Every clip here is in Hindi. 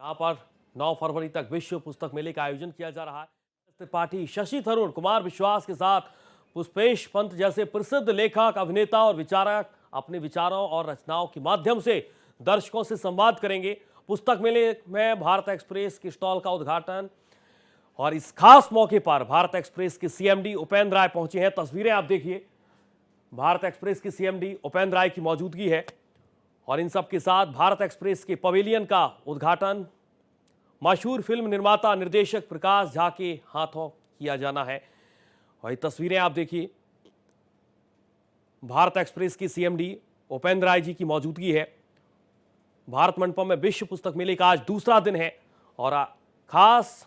यहाँ पर 9 फरवरी तक विश्व पुस्तक मेले का आयोजन किया जा रहा है। त्रिपाठी, शशि थरूर, कुमार विश्वास के साथ पुष्पेश पंत जैसे प्रसिद्ध लेखक, अभिनेता और विचारक अपने विचारों और रचनाओं के माध्यम से दर्शकों से संवाद करेंगे। पुस्तक मेले में भारत एक्सप्रेस की स्टॉल का उद्घाटन और इस खास मौके पर भारत एक्सप्रेस के सीएमडी उपेंद्र राय पहुंचे हैं। तस्वीरें आप देखिए, भारत एक्सप्रेस की सीएमडी उपेंद्र राय की मौजूदगी है और इन सब के साथ भारत एक्सप्रेस के पवेलियन का उद्घाटन मशहूर फिल्म निर्माता निर्देशक प्रकाश झा के हाथों किया जाना है। और ये तस्वीरें आप देखिए, भारत एक्सप्रेस की सीएमडी उपेंद्र राय जी की मौजूदगी है। भारत मंडपम में विश्व पुस्तक मेले का आज दूसरा दिन है और खास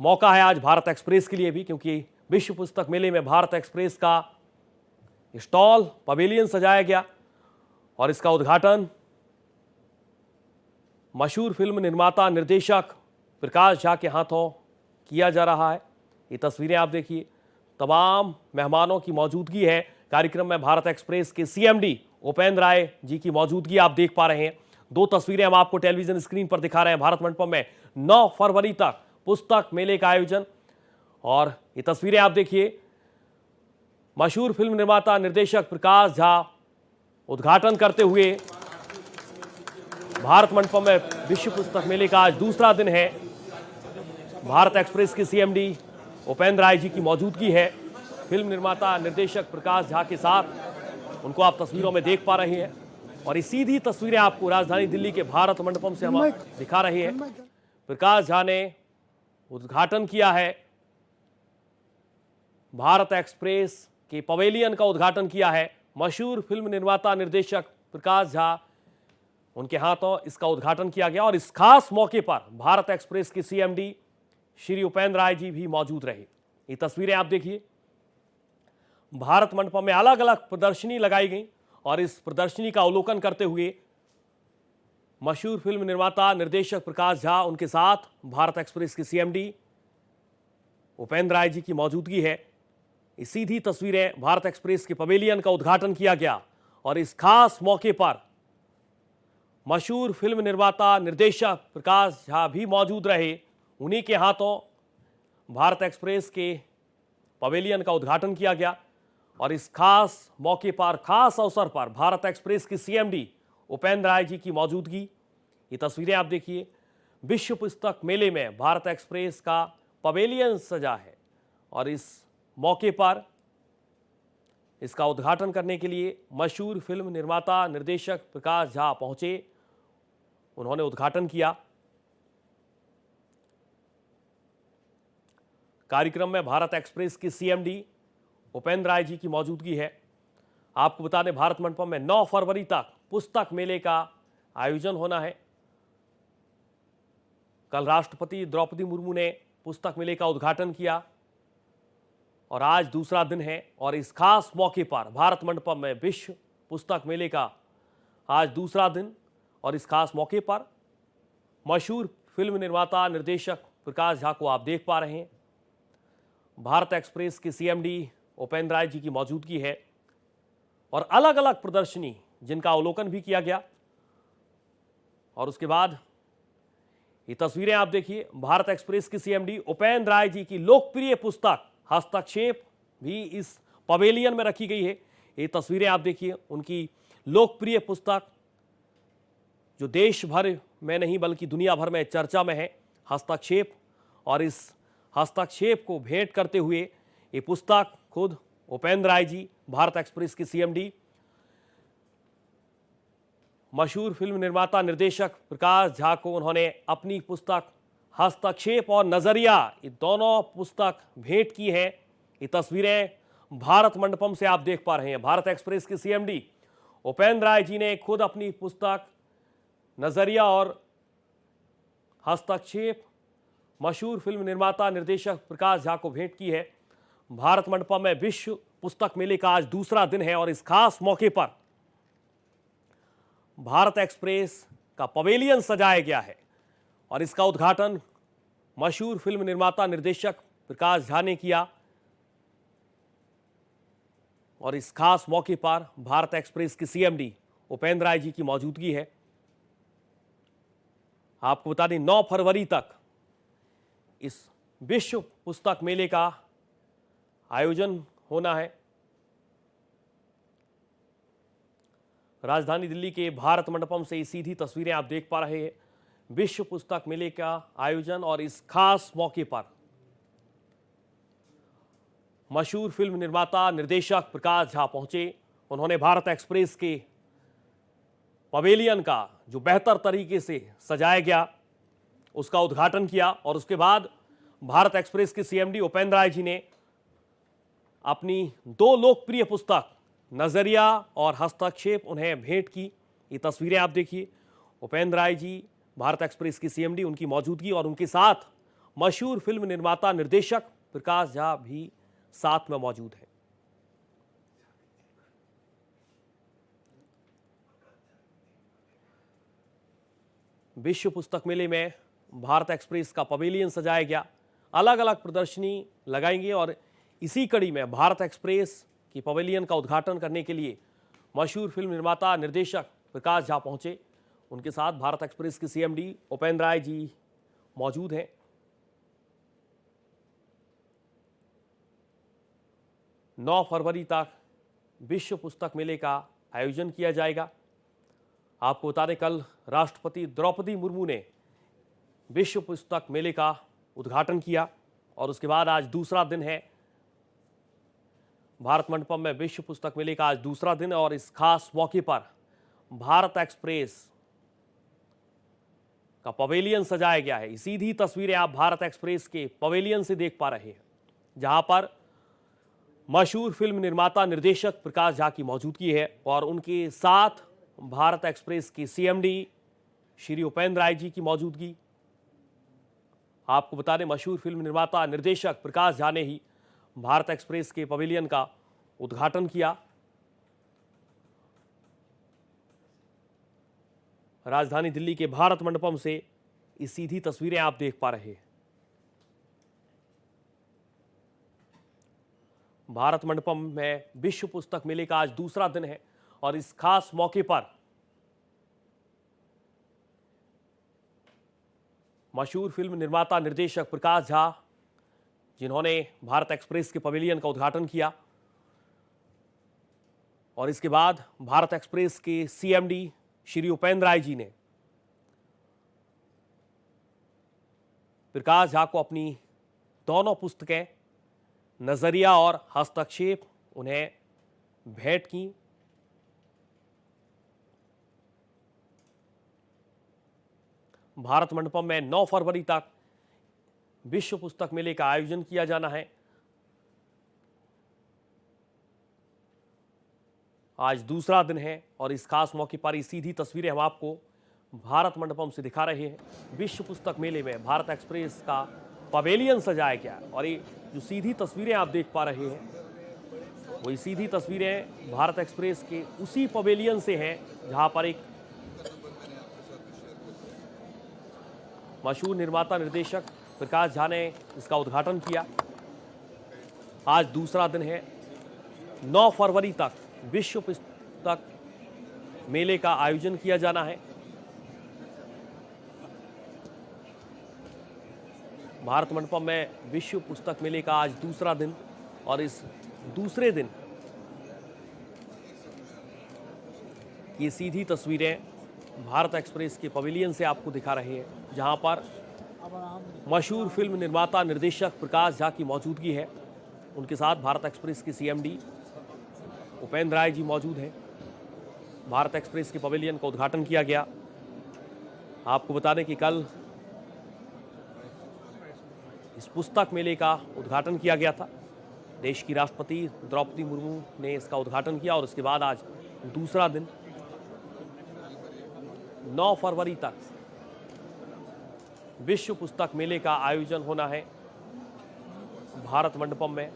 मौका है आज भारत एक्सप्रेस के लिए भी, क्योंकि विश्व पुस्तक मेले में भारत एक्सप्रेस का स्टॉल पवेलियन सजाया गया और इसका उद्घाटन मशहूर फिल्म निर्माता निर्देशक प्रकाश झा के हाथों किया जा रहा है। ये तस्वीरें आप देखिए, तमाम मेहमानों की मौजूदगी है। कार्यक्रम में भारत एक्सप्रेस के सीएमडी उपेंद्र राय जी की मौजूदगी आप देख पा रहे हैं। दो तस्वीरें हम आपको टेलीविजन स्क्रीन पर दिखा रहे हैं। भारत मंडपम में 9 फरवरी तक पुस्तक मेले का आयोजन और ये तस्वीरें आप देखिए, मशहूर फिल्म निर्माता निर्देशक प्रकाश झा उद्घाटन करते हुए। भारत मंडपम में विश्व पुस्तक मेले का आज दूसरा दिन है। भारत एक्सप्रेस के सीएमडी उपेंद्र राय जी की मौजूदगी है। फिल्म निर्माता निर्देशक प्रकाश झा के साथ उनको आप तस्वीरों में देख पा रहे हैं और ये सीधी तस्वीरें आपको राजधानी दिल्ली के भारत मंडपम से हम दिखा रहे हैं। प्रकाश झा ने उद्घाटन किया है, भारत एक्सप्रेस के पवेलियन का उद्घाटन किया है। मशहूर फिल्म निर्माता निर्देशक प्रकाश झा, उनके हाथों इसका उद्घाटन किया गया और इस खास मौके पर भारत एक्सप्रेस के सीएमडी श्री उपेंद्र राय जी भी मौजूद रहे। ये तस्वीरें आप देखिए, भारत मंडपम में अलग अलग प्रदर्शनी लगाई गई और इस प्रदर्शनी का अवलोकन करते हुए मशहूर फिल्म निर्माता निर्देशक प्रकाश झा, उनके साथ भारत एक्सप्रेस के सीएमडी उपेंद्र राय जी की मौजूदगी है। ये सीधी तस्वीरें, भारत एक्सप्रेस के पवेलियन का उद्घाटन किया गया और इस खास मौके पर मशहूर फिल्म निर्माता निर्देशक प्रकाश झा भी मौजूद रहे। उन्हीं के हाथों भारत एक्सप्रेस के पवेलियन का उद्घाटन किया गया और इस खास मौके पर, खास अवसर पर भारत एक्सप्रेस की सीएमडी उपेंद्र राय जी की मौजूदगी। ये तस्वीरें आप देखिए, विश्व पुस्तक मेले में भारत एक्सप्रेस का पवेलियन सजा है और इस मौके पर इसका उद्घाटन करने के लिए मशहूर फिल्म निर्माता निर्देशक प्रकाश झा पहुंचे। उन्होंने उद्घाटन किया। कार्यक्रम में भारत एक्सप्रेस की सीएमडी उपेंद्र राय जी की मौजूदगी है। आपको बता दें, भारत मंडपम में 9 फरवरी तक पुस्तक मेले का आयोजन होना है। कल राष्ट्रपति द्रौपदी मुर्मू ने पुस्तक मेले का उद्घाटन किया और आज दूसरा दिन है और इस खास मौके पर भारत मंडपम में विश्व पुस्तक मेले का आज दूसरा दिन और इस खास मौके पर मशहूर फिल्म निर्माता निर्देशक प्रकाश झा को आप देख पा रहे हैं। भारत एक्सप्रेस के सीएमडी उपेंद्र राय जी की मौजूदगी है और अलग अलग प्रदर्शनी जिनका अवलोकन भी किया गया। और उसके बाद ये तस्वीरें आप देखिए, भारत एक्सप्रेस की सीएमडी उपेंद्र राय जी की लोकप्रिय पुस्तक हस्तक्षेप भी इस पवेलियन में रखी गई है। ये तस्वीरें आप देखिए, उनकी लोकप्रिय पुस्तक जो देश भर में नहीं बल्कि दुनिया भर में चर्चा में है, हस्तक्षेप। और इस हस्तक्षेप को भेंट करते हुए ये पुस्तक खुद उपेंद्र राय जी, भारत एक्सप्रेस की सीएमडी, मशहूर फिल्म निर्माता निर्देशक प्रकाश झा को उन्होंने अपनी पुस्तक हस्तक्षेप और नजरिया, ये दोनों पुस्तक भेंट की है। ये तस्वीरें भारत मंडपम से आप देख पा रहे हैं। भारत एक्सप्रेस के सीएमडी उपेंद्र राय जी ने खुद अपनी पुस्तक नजरिया और हस्तक्षेप मशहूर फिल्म निर्माता निर्देशक प्रकाश झा को भेंट की है। भारत मंडपम में विश्व पुस्तक मेले का आज दूसरा दिन है और इस खास मौके पर भारत एक्सप्रेस का पवेलियन सजाया गया है और इसका उद्घाटन मशहूर फिल्म निर्माता निर्देशक प्रकाश झा ने किया और इस खास मौके पर भारत एक्सप्रेस की सीएमडी उपेंद्र राय जी की मौजूदगी है। आपको बता दें 9 फरवरी तक इस विश्व पुस्तक मेले का आयोजन होना है। राजधानी दिल्ली के भारत मंडपम से सीधी तस्वीरें आप देख पा रहे हैं। विश्व पुस्तक मेले का आयोजन और इस खास मौके पर मशहूर फिल्म निर्माता निर्देशक प्रकाश झा पहुंचे। उन्होंने भारत एक्सप्रेस के पवेलियन का जो बेहतर तरीके से सजाया गया उसका उद्घाटन किया और उसके बाद भारत एक्सप्रेस के सीएमडी उपेंद्र राय जी ने अपनी 2 लोकप्रिय पुस्तक नजरिया और हस्तक्षेप उन्हें भेंट की। ये तस्वीरें आप देखिए, उपेंद्र राय जी भारत एक्सप्रेस की सीएमडी, उनकी मौजूदगी और उनके साथ मशहूर फिल्म निर्माता निर्देशक प्रकाश झा भी साथ में मौजूद है। विश्व पुस्तक मेले में भारत एक्सप्रेस का पवेलियन सजाया गया, अलग अलग प्रदर्शनी लगाएंगे और इसी कड़ी में भारत एक्सप्रेस की पवेलियन का उद्घाटन करने के लिए मशहूर फिल्म निर्माता निर्देशक प्रकाश झा पहुंचे। उनके साथ भारत एक्सप्रेस के सीएमडी उपेंद्र राय जी मौजूद हैं। नौ फरवरी तक विश्व पुस्तक मेले का आयोजन किया जाएगा। आपको बता दें, कल राष्ट्रपति द्रौपदी मुर्मू ने विश्व पुस्तक मेले का उद्घाटन किया और उसके बाद आज दूसरा दिन है। भारत मंडपम में विश्व पुस्तक मेले का आज दूसरा दिन और इस खास मौके पर भारत एक्सप्रेस का पवेलियन सजाया गया है। सीधी तस्वीरें आप भारत एक्सप्रेस के पवेलियन से देख पा रहे हैं, जहां पर मशहूर फिल्म निर्माता निर्देशक प्रकाश झा की मौजूदगी है और उनके साथ भारत एक्सप्रेस के सीएमडी श्री उपेंद्र राय जी की मौजूदगी। आपको बता दें, मशहूर फिल्म निर्माता निर्देशक प्रकाश झा ने ही भारत एक्सप्रेस के पवेलियन का उद्घाटन किया। राजधानी दिल्ली के भारत मंडपम से ये सीधी तस्वीरें आप देख पा रहे हैं। भारत मंडपम में विश्व पुस्तक मेले का आज दूसरा दिन है और इस खास मौके पर मशहूर फिल्म निर्माता निर्देशक प्रकाश झा, जिन्होंने भारत एक्सप्रेस के पवेलियन का उद्घाटन किया, और इसके बाद भारत एक्सप्रेस के सीएमडी श्री उपेंद्र राय जी ने प्रकाश झा को अपनी दोनों पुस्तकें नजरिया और हस्तक्षेप उन्हें भेंट की। भारत मंडपम में 9 फरवरी तक विश्व पुस्तक मेले का आयोजन किया जाना है। आज दूसरा दिन है और इस खास मौके पर ये सीधी तस्वीरें हम आपको भारत मंडपम से दिखा रहे हैं। विश्व पुस्तक मेले में भारत एक्सप्रेस का पवेलियन सजाया गया और ये जो सीधी तस्वीरें आप देख पा रहे हैं वही सीधी तस्वीरें भारत एक्सप्रेस के उसी पवेलियन से हैं जहां पर एक मशहूर निर्माता निर्देशक प्रकाश झा ने इसका उद्घाटन किया। आज दूसरा दिन है। 9 फरवरी तक विश्व पुस्तक मेले का आयोजन किया जाना है। भारत मंडपम में विश्व पुस्तक मेले का आज दूसरा दिन और इस दूसरे दिन ये सीधी तस्वीरें भारत एक्सप्रेस के पवेलियन से आपको दिखा रहे हैं, जहां पर मशहूर फिल्म निर्माता निर्देशक प्रकाश झा की मौजूदगी है। उनके साथ भारत एक्सप्रेस के सीएमडी उपेंद्र राय जी मौजूद हैं। भारत एक्सप्रेस के पवेलियन का उद्घाटन किया गया। आपको बता दें कि कल इस पुस्तक मेले का उद्घाटन किया गया था। देश की राष्ट्रपति द्रौपदी मुर्मू ने इसका उद्घाटन किया और उसके बाद आज दूसरा दिन 9 फरवरी तक विश्व पुस्तक मेले का आयोजन होना है भारत मंडपम में।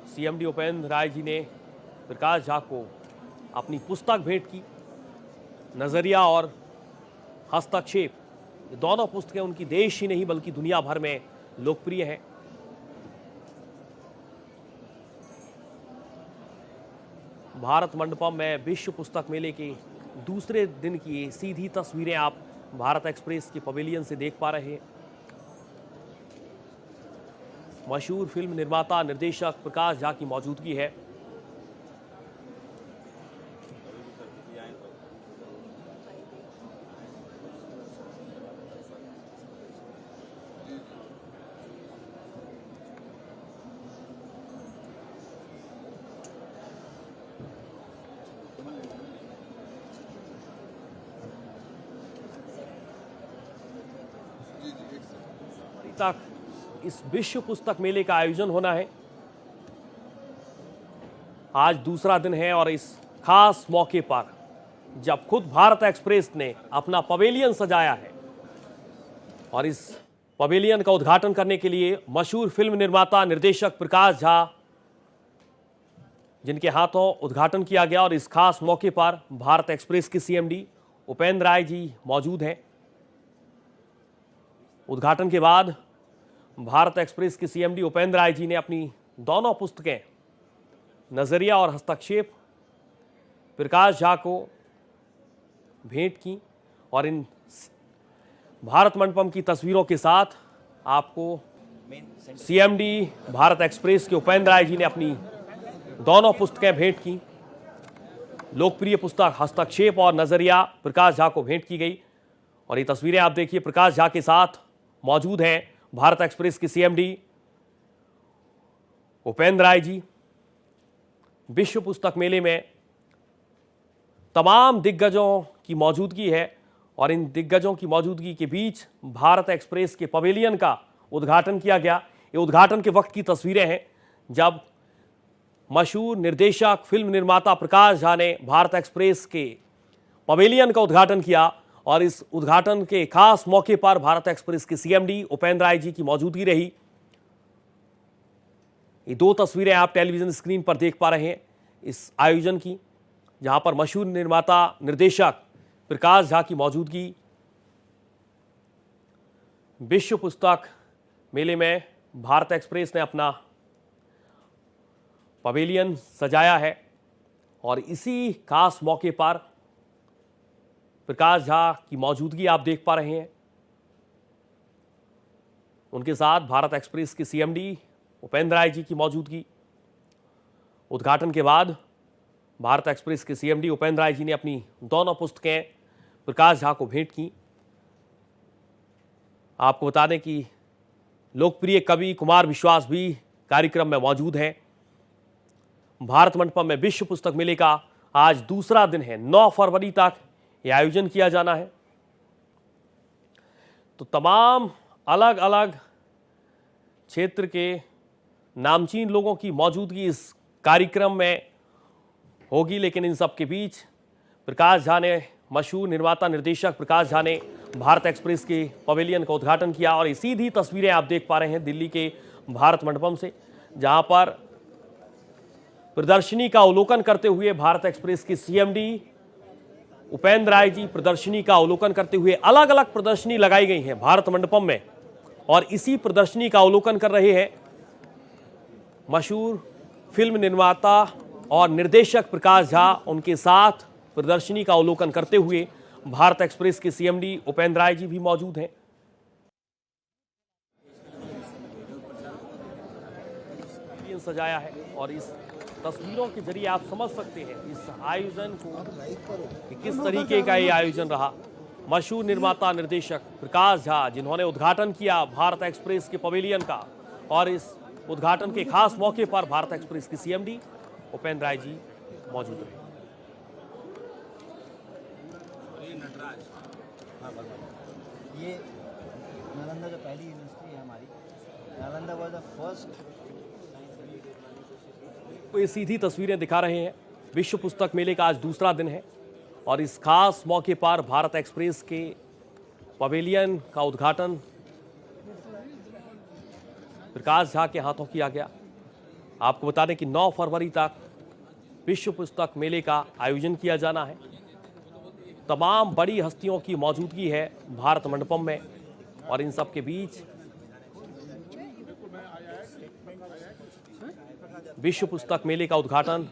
सीएमडी उपेंद्र राय जी ने प्रकाश झा को अपनी पुस्तक भेंट की। नजरिया और हस्तक्षेप, ये दोनों पुस्तकें उनकी देश ही नहीं बल्कि दुनिया भर में लोकप्रिय हैं। भारत मंडपम में विश्व पुस्तक मेले की दूसरे दिन की ये सीधी तस्वीरें आप भारत एक्सप्रेस के पवेलियन से देख पा रहे हैं। मशहूर फिल्म निर्माता निर्देशक प्रकाश झा की मौजूदगी है। तक इस विश्व पुस्तक मेले का आयोजन होना है। आज दूसरा दिन है और इस खास मौके पर जब खुद भारत एक्सप्रेस ने अपना पवेलियन सजाया है और इस पवेलियन का उद्घाटन करने के लिए मशहूर फिल्म निर्माता निर्देशक प्रकाश झा जिनके हाथों उद्घाटन किया गया, और इस खास मौके पर भारत एक्सप्रेस के सीएमडी उपेंद्र राय जी मौजूद हैं। उद्घाटन के बाद भारत एक्सप्रेस के सीएमडी उपेंद्र राय जी ने अपनी दोनों पुस्तकें नजरिया और हस्तक्षेप प्रकाश झा को भेंट की, और इन भारत मंडपम की तस्वीरों के साथ आपको सीएमडी भारत एक्सप्रेस के उपेंद्र राय जी ने अपनी दोनों पुस्तकें भेंट की। लोकप्रिय पुस्तक हस्तक्षेप और नजरिया प्रकाश झा को भेंट की गई, और ये तस्वीरें आप देखिए। प्रकाश झा के साथ मौजूद हैं भारत एक्सप्रेस के सीएमडी उपेंद्र राय जी। विश्व पुस्तक मेले में तमाम दिग्गजों की मौजूदगी है, और इन दिग्गजों की मौजूदगी के बीच भारत एक्सप्रेस के पवेलियन का उद्घाटन किया गया। ये उद्घाटन के वक्त की तस्वीरें हैं जब मशहूर निर्देशक फिल्म निर्माता प्रकाश झा ने भारत एक्सप्रेस के पवेलियन का उद्घाटन किया, और इस उद्घाटन के खास मौके पर भारत एक्सप्रेस के सीएमडी उपेंद्र राय जी की मौजूदगी रही। ये दो तस्वीरें आप टेलीविजन स्क्रीन पर देख पा रहे हैं इस आयोजन की, जहां पर मशहूर निर्माता निर्देशक प्रकाश झा की मौजूदगी। विश्व पुस्तक मेले में भारत एक्सप्रेस ने अपना पवेलियन सजाया है, और इसी खास मौके पर प्रकाश झा की मौजूदगी आप देख पा रहे हैं। उनके साथ भारत एक्सप्रेस के सीएमडी उपेंद्र राय जी की मौजूदगी। उद्घाटन के बाद भारत एक्सप्रेस के सीएमडी उपेंद्र राय जी ने अपनी दोनों पुस्तकें प्रकाश झा को भेंट की। आपको बता दें कि लोकप्रिय कवि कुमार विश्वास भी कार्यक्रम में मौजूद हैं। भारत मंडपम में विश्व पुस्तक मेले का आज दूसरा दिन है। 9 फरवरी तक यह आयोजन किया जाना है। तो तमाम अलग अलग क्षेत्र के नामचीन लोगों की मौजूदगी इस कार्यक्रम में होगी, लेकिन इन सब के बीच प्रकाश झा ने, मशहूर निर्माता निर्देशक प्रकाश झा ने भारत एक्सप्रेस के पवेलियन का उद्घाटन किया, और ये सीधी तस्वीरें आप देख पा रहे हैं दिल्ली के भारत मंडपम से, जहां पर प्रदर्शनी का अवलोकन करते हुए भारत एक्सप्रेस के सीएमडी उपेंद्र राय जी प्रदर्शनी का अवलोकन करते हुए, अलग अलग प्रदर्शनी लगाई गई हैं भारत मंडपम में, और इसी प्रदर्शनी का अवलोकन कर रहे हैं मशहूर फिल्म निर्माता और निर्देशक प्रकाश झा। उनके साथ प्रदर्शनी का अवलोकन करते हुए भारत एक्सप्रेस के सीएमडी उपेंद्र राय जी भी मौजूद हैं। सजाया है, और इस तस्वीरों के जरिए आप समझ सकते हैं इस आयोजन को कि किस तरीके का ये आयोजन रहा। मशहूर निर्माता निर्देशक प्रकाश झा जिन्होंने उद्घाटन किया भारत एक्सप्रेस के पवेलियन का, और इस उद्घाटन के खास मौके पर भारत एक्सप्रेस के सीएमडी उपेंद्र राय जी मौजूद रहे। ये नालंदा जो पहली यूनिवर्सिटी है हमारी, नालंदा वाज द फर्स्ट। तो ये सीधी तस्वीरें दिखा रहे हैं। विश्व पुस्तक मेले का आज दूसरा दिन है, और इस खास मौके पर भारत एक्सप्रेस के पवेलियन का उद्घाटन प्रकाश झा के हाथों किया गया। आपको बता दें कि 9 फरवरी तक विश्व पुस्तक मेले का आयोजन किया जाना है। तमाम बड़ी हस्तियों की मौजूदगी है भारत मंडपम में, और इन सब के बीच विश्व पुस्तक मेले का उद्घाटन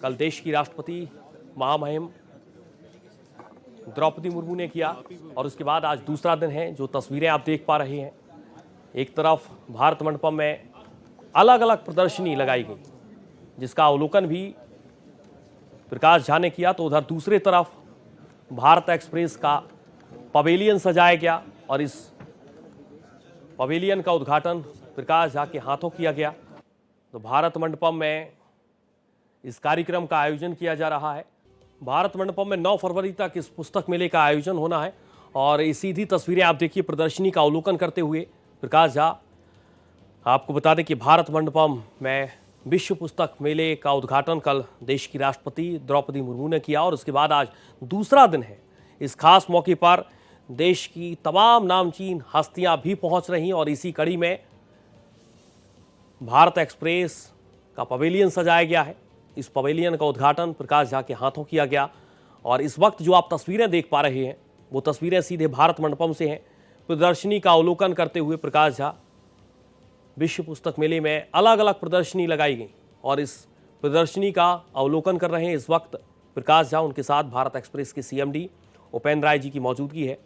कल देश की राष्ट्रपति महामहिम द्रौपदी मुर्मू ने किया और उसके बाद आज दूसरा दिन है। जो तस्वीरें आप देख पा रहे हैं, एक तरफ भारत मंडपम में अलग अलग प्रदर्शनी लगाई गई जिसका अवलोकन भी प्रकाश झा ने किया, तो उधर दूसरे तरफ भारत एक्सप्रेस का पवेलियन सजाया गया और इस पवेलियन का उद्घाटन प्रकाश झा के हाथों किया गया। तो भारत मंडपम में इस कार्यक्रम का आयोजन किया जा रहा है। भारत मंडपम में 9 फरवरी तक इस पुस्तक मेले का आयोजन होना है और ये सीधी तस्वीरें आप देखिए प्रदर्शनी का अवलोकन करते हुए प्रकाश झा। आपको बता दें कि भारत मंडपम में विश्व पुस्तक मेले का उद्घाटन कल देश की राष्ट्रपति द्रौपदी मुर्मू ने किया और उसके बाद आज दूसरा दिन है। इस खास मौके पर देश की तमाम नामचीन हस्तियां भी पहुंच रही और इसी कड़ी में भारत एक्सप्रेस का पवेलियन सजाया गया है। इस पवेलियन का उद्घाटन प्रकाश झा के हाथों किया गया और इस वक्त जो आप तस्वीरें देख पा रहे हैं वो तस्वीरें सीधे भारत मंडपम से हैं। प्रदर्शनी का अवलोकन करते हुए प्रकाश झा विश्व पुस्तक मेले में अलग अलग प्रदर्शनी लगाई गई और इस प्रदर्शनी का अवलोकन कर रहे हैं इस वक्त प्रकाश झा। उनके साथ भारत एक्सप्रेस के सीएमडी उपेंद्र राय जी की मौजूदगी है।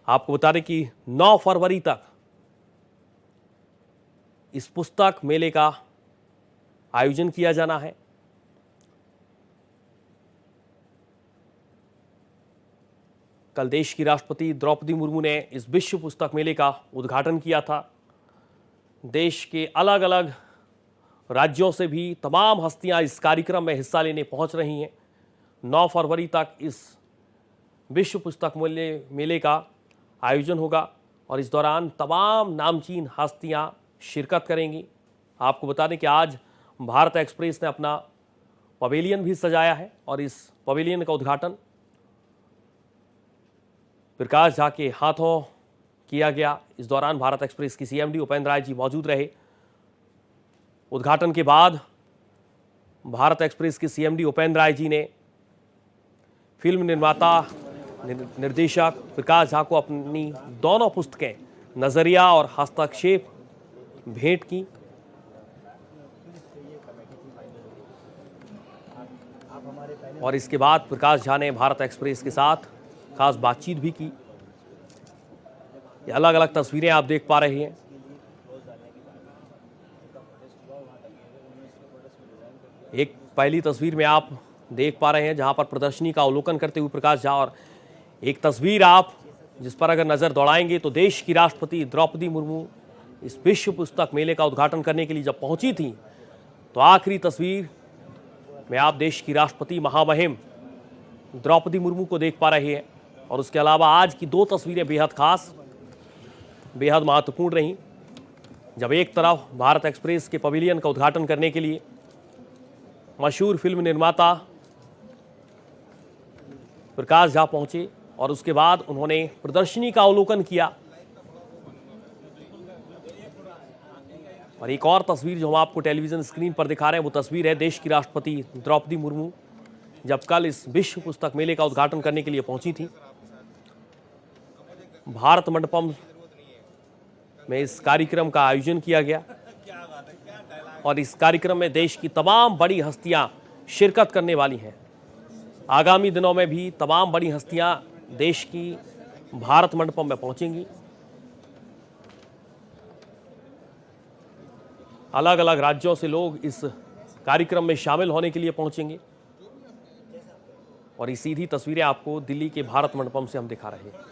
आपको बता दें कि 9 फरवरी तक इस पुस्तक मेले का आयोजन किया जाना है। कल देश की राष्ट्रपति द्रौपदी मुर्मू ने इस विश्व पुस्तक मेले का उद्घाटन किया था। देश के अलग अलग राज्यों से भी तमाम हस्तियां इस कार्यक्रम में हिस्सा लेने पहुंच रही हैं। 9 फरवरी तक इस विश्व पुस्तक मेले का आयोजन होगा और इस दौरान तमाम नामचीन हस्तियां शिरकत करेंगी। आपको बता दें कि आज भारत एक्सप्रेस ने अपना पवेलियन भी सजाया है और इस पवेलियन का उद्घाटन प्रकाश झा के हाथों किया गया। इस दौरान भारत एक्सप्रेस की सीएमडी उपेंद्र राय जी मौजूद रहे। उद्घाटन के बाद भारत एक्सप्रेस के सीएमडी उपेंद्र राय जी ने फिल्म निर्माता निर्देशक प्रकाश झा को अपनी दोनों पुस्तकें नजरिया और हस्तक्षेप भेंट की। और इसके बाद प्रकाश झा ने भारत एक्सप्रेस के साथ खास बातचीत भी की। ये अलग अलग तस्वीरें आप देख पा रहे हैं। एक पहली तस्वीर में आप देख पा रहे हैं जहां पर प्रदर्शनी का अवलोकन करते हुए प्रकाश झा, और एक तस्वीर आप जिस पर अगर नजर दौड़ाएंगे तो देश की राष्ट्रपति द्रौपदी मुर्मू इस विश्व पुस्तक मेले का उद्घाटन करने के लिए जब पहुंची थी तो आखिरी तस्वीर में आप देश की राष्ट्रपति महामहिम द्रौपदी मुर्मू को देख पा रहे हैं। और उसके अलावा आज की 2 तस्वीरें बेहद खास, बेहद महत्वपूर्ण रहीं। जब एक तरफ भारत एक्सप्रेस के पवेलियन का उद्घाटन करने के लिए मशहूर फिल्म निर्माता प्रकाश झा पहुंचे और उसके बाद उन्होंने प्रदर्शनी का अवलोकन किया। और एक और तस्वीर जो हम आपको टेलीविजन स्क्रीन पर दिखा रहे हैं वो तस्वीर है देश की राष्ट्रपति द्रौपदी मुर्मू जब कल इस विश्व पुस्तक मेले का उद्घाटन करने के लिए पहुंची थी। भारत मंडपम में इस कार्यक्रम का आयोजन किया गया और इस कार्यक्रम में देश की तमाम बड़ी हस्तियां शिरकत करने वाली हैं। आगामी दिनों में भी तमाम बड़ी हस्तियां देश की भारत मंडपम में पहुंचेंगी। अलग अलग राज्यों से लोग इस कार्यक्रम में शामिल होने के लिए पहुंचेंगे और ये सीधी तस्वीरें आपको दिल्ली के भारत मंडपम से हम दिखा रहे हैं।